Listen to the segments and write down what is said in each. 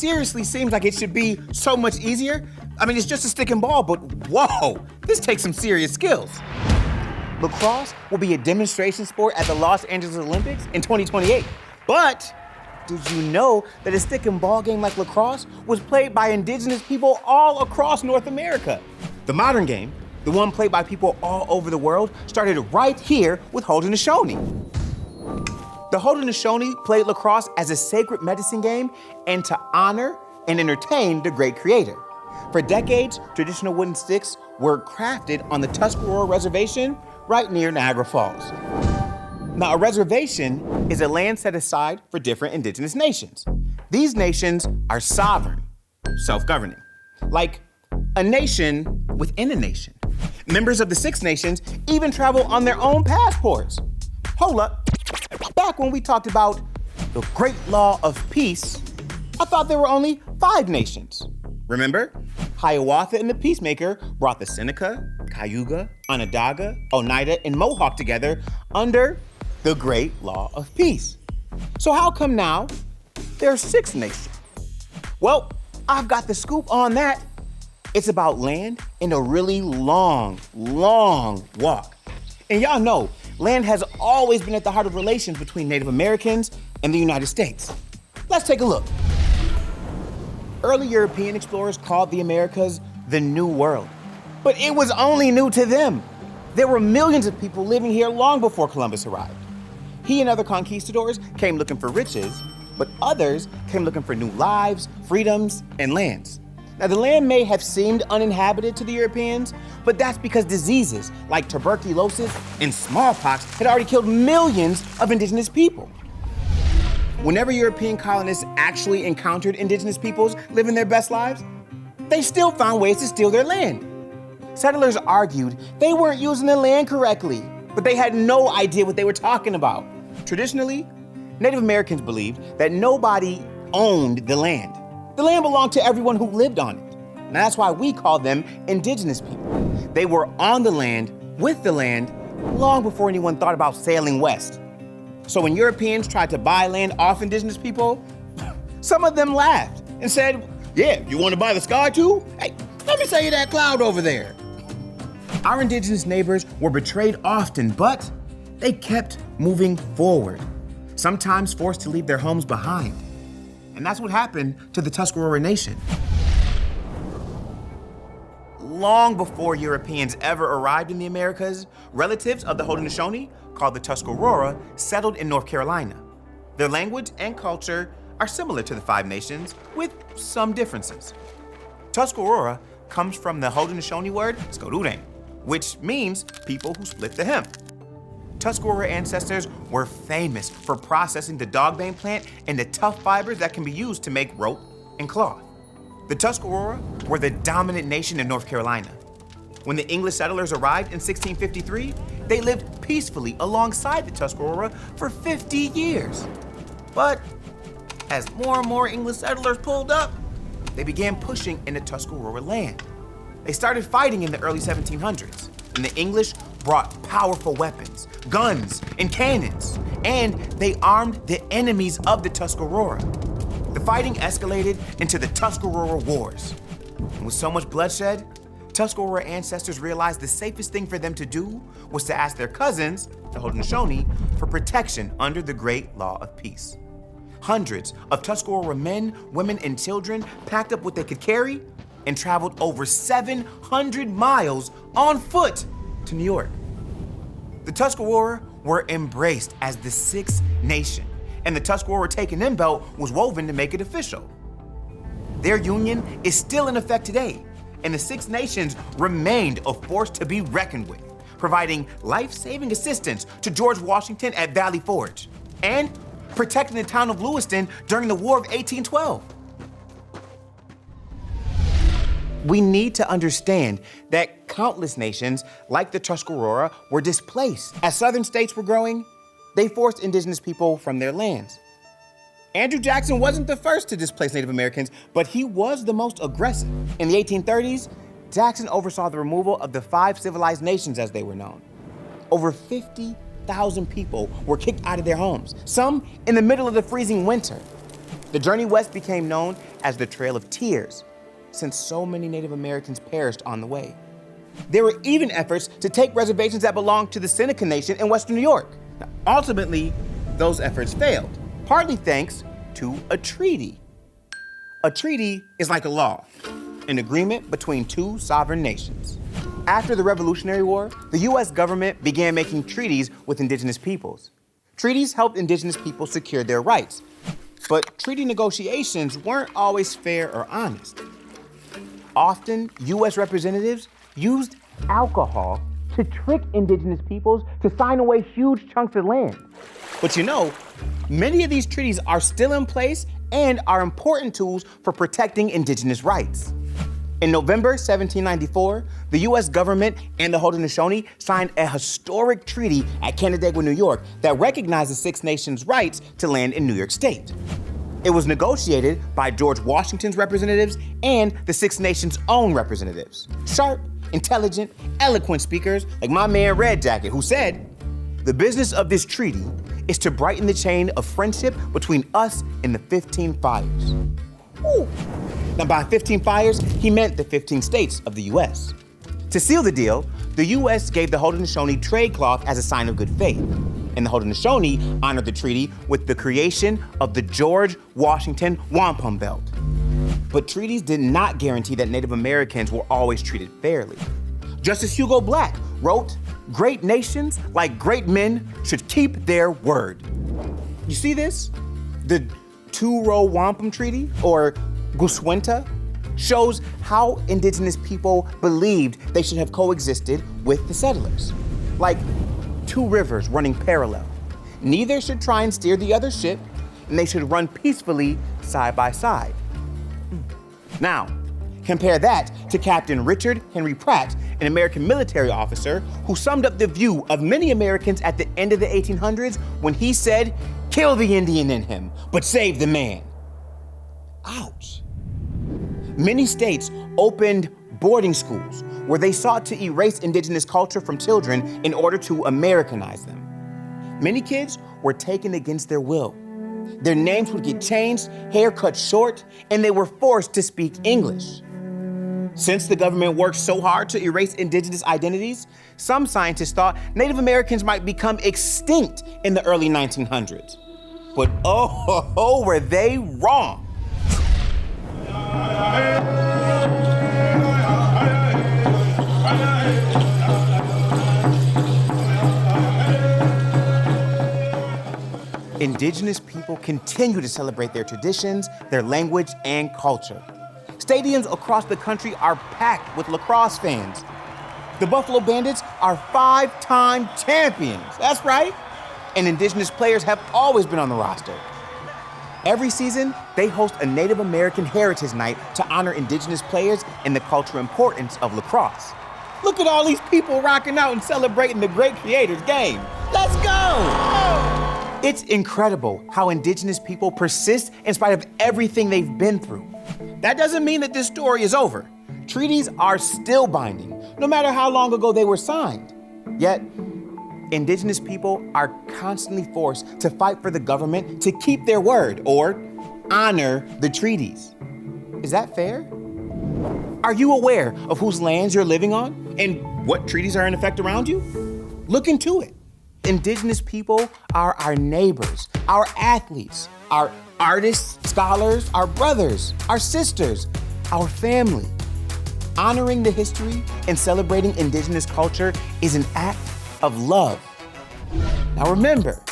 seriously seems like it should be so much easier. I mean, it's just a stick and ball, but whoa, this takes some serious skills. Lacrosse will be a demonstration sport at the Los Angeles Olympics in 2028. But did you know that a stick and ball game like lacrosse was played by indigenous people all across North America? The modern game, the one played by people all over the world, started right here with Haudenosaunee. The Haudenosaunee played lacrosse as a sacred medicine game and to honor and entertain the great creator. For decades, traditional wooden sticks were crafted on the Tuscarora Reservation right near Niagara Falls. Now, a reservation is a land set aside for different indigenous nations. These nations are sovereign, self-governing, like a nation within a nation. Members of the Six Nations even travel on their own passports. Hold up. Back when we talked about the Great Law of Peace, I thought there were only 5 nations. Remember? Hiawatha and the Peacemaker brought the Seneca, Cayuga, Onondaga, Oneida, and Mohawk together under the Great Law of Peace. So how come now there are 6 nations? Well, I've got the scoop on that. It's about land and a really long walk. And y'all know, land has always been at the heart of relations between Native Americans and the United States. Let's take a look. Early European explorers called the Americas the New World, but it was only new to them. There were millions of people living here long before Columbus arrived. He and other conquistadors came looking for riches, but others came looking for new lives, freedoms, and lands. Now, the land may have seemed uninhabited to the Europeans, but that's because diseases like tuberculosis and smallpox had already killed millions of indigenous people. Whenever European colonists actually encountered indigenous peoples living their best lives, they still found ways to steal their land. Settlers argued they weren't using the land correctly, but they had no idea what they were talking about. Traditionally, Native Americans believed that nobody owned the land. The land belonged to everyone who lived on it. And that's why we call them indigenous people. They were on the land, with the land, long before anyone thought about sailing west. So when Europeans tried to buy land off indigenous people, some of them laughed and said, yeah, you want to buy the sky too? Hey, let me sell you that cloud over there. Our indigenous neighbors were betrayed often, but they kept moving forward, sometimes forced to leave their homes behind. And that's what happened to the Tuscarora Nation. Long before Europeans ever arrived in the Americas, relatives of the Haudenosaunee, called the Tuscarora, settled in North Carolina. Their language and culture are similar to the 5 nations, with some differences. Tuscarora comes from the Haudenosaunee word skorure, which means people who split the hemp. Tuscarora ancestors were famous for processing the dogbane plant into tough fibers that can be used to make rope and cloth. The Tuscarora were the dominant nation in North Carolina. When the English settlers arrived in 1653, they lived peacefully alongside the Tuscarora for 50 years. But as more and more English settlers pulled up, they began pushing into Tuscarora land. They started fighting in the early 1700s, and the English brought powerful weapons, guns, and cannons, and they armed the enemies of the Tuscarora. The fighting escalated into the Tuscarora Wars. And with so much bloodshed, Tuscarora ancestors realized the safest thing for them to do was to ask their cousins, the Haudenosaunee, for protection under the Great Law of Peace. Hundreds of Tuscarora men, women, and children packed up what they could carry and traveled over 700 miles on foot to New York. The Tuscarora were embraced as the Sixth Nation, and the Tuscarora Take-N-Em belt was woven to make it official. Their union is still in effect today, and the Six Nations remained a force to be reckoned with, providing life-saving assistance to George Washington at Valley Forge, and protecting the town of Lewiston during the War of 1812. We need to understand that countless nations, like the Tuscarora, were displaced. As southern states were growing, they forced indigenous people from their lands. Andrew Jackson wasn't the first to displace Native Americans, but he was the most aggressive. In the 1830s, Jackson oversaw the removal of the 5 civilized nations as they were known. Over 50,000 people were kicked out of their homes, some in the middle of the freezing winter. The journey west became known as the Trail of Tears, since so many Native Americans perished on the way. There were even efforts to take reservations that belonged to the Seneca Nation in western New York. Now, ultimately, those efforts failed, partly thanks to a treaty. A treaty is like a law, an agreement between two sovereign nations. After the Revolutionary War, the US government began making treaties with indigenous peoples. Treaties helped indigenous people secure their rights, but treaty negotiations weren't always fair or honest. Often, US representatives used alcohol to trick indigenous peoples to sign away huge chunks of land. But you know, many of these treaties are still in place and are important tools for protecting indigenous rights. In November 1794, the US government and the Haudenosaunee signed a historic treaty at Canandaigua, New York, that recognized the Six Nations' rights to land in New York State. It was negotiated by George Washington's representatives and the Six Nations' own representatives. Sharp, intelligent, eloquent speakers like my man Red Jacket, who said, "The business of this treaty is to brighten the chain of friendship between us and the 15 Fires." Ooh. Now, by 15 Fires, he meant the 15 states of the US. To seal the deal, the US gave the Haudenosaunee trade cloth as a sign of good faith, and the Haudenosaunee honored the treaty with the creation of the George Washington Wampum Belt. But treaties did not guarantee that Native Americans were always treated fairly. Justice Hugo Black wrote, "Great nations, like great men, should keep their word." You see this? The Two-Row Wampum Treaty, or Guswenta, shows how indigenous people believed they should have coexisted with the settlers. Like two rivers running parallel. Neither should try and steer the other ship, and they should run peacefully side by side. Now, compare that to Captain Richard Henry Pratt, an American military officer who summed up the view of many Americans at the end of the 1800s when he said, "Kill the Indian in him, but save the man." Ouch. Many states opened boarding schools where they sought to erase indigenous culture from children in order to Americanize them. Many kids were taken against their will. Their names would get changed, hair cut short, and they were forced to speak English. Since the government worked so hard to erase indigenous identities, some scientists thought Native Americans might become extinct in the early 1900s. But oh, were they wrong. Indigenous people continue to celebrate their traditions, their language, and culture. Stadiums across the country are packed with lacrosse fans. The Buffalo Bandits are 5-time champions. That's right. And Indigenous players have always been on the roster. Every season, they host a Native American Heritage Night to honor Indigenous players and the cultural importance of lacrosse. Look at all these people rocking out and celebrating the great creator's game. Let's go! It's incredible how Indigenous people persist in spite of everything they've been through. That doesn't mean that this story is over. Treaties are still binding, no matter how long ago they were signed. Yet, Indigenous people are constantly forced to fight for the government to keep their word or honor the treaties. Is that fair? Are you aware of whose lands you're living on and what treaties are in effect around you? Look into it. Indigenous people are our neighbors, our athletes, our artists, scholars, our brothers, our sisters, our family. Honoring the history and celebrating Indigenous culture is an act of love. Now remember,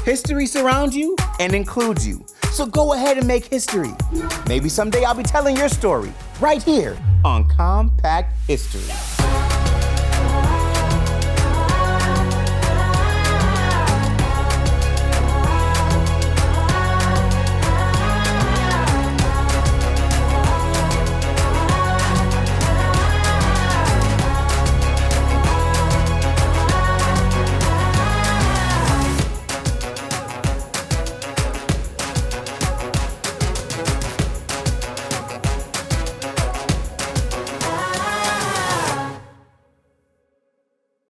history surrounds you and includes you. So go ahead and make history. Maybe someday I'll be telling your story right here on Compact History.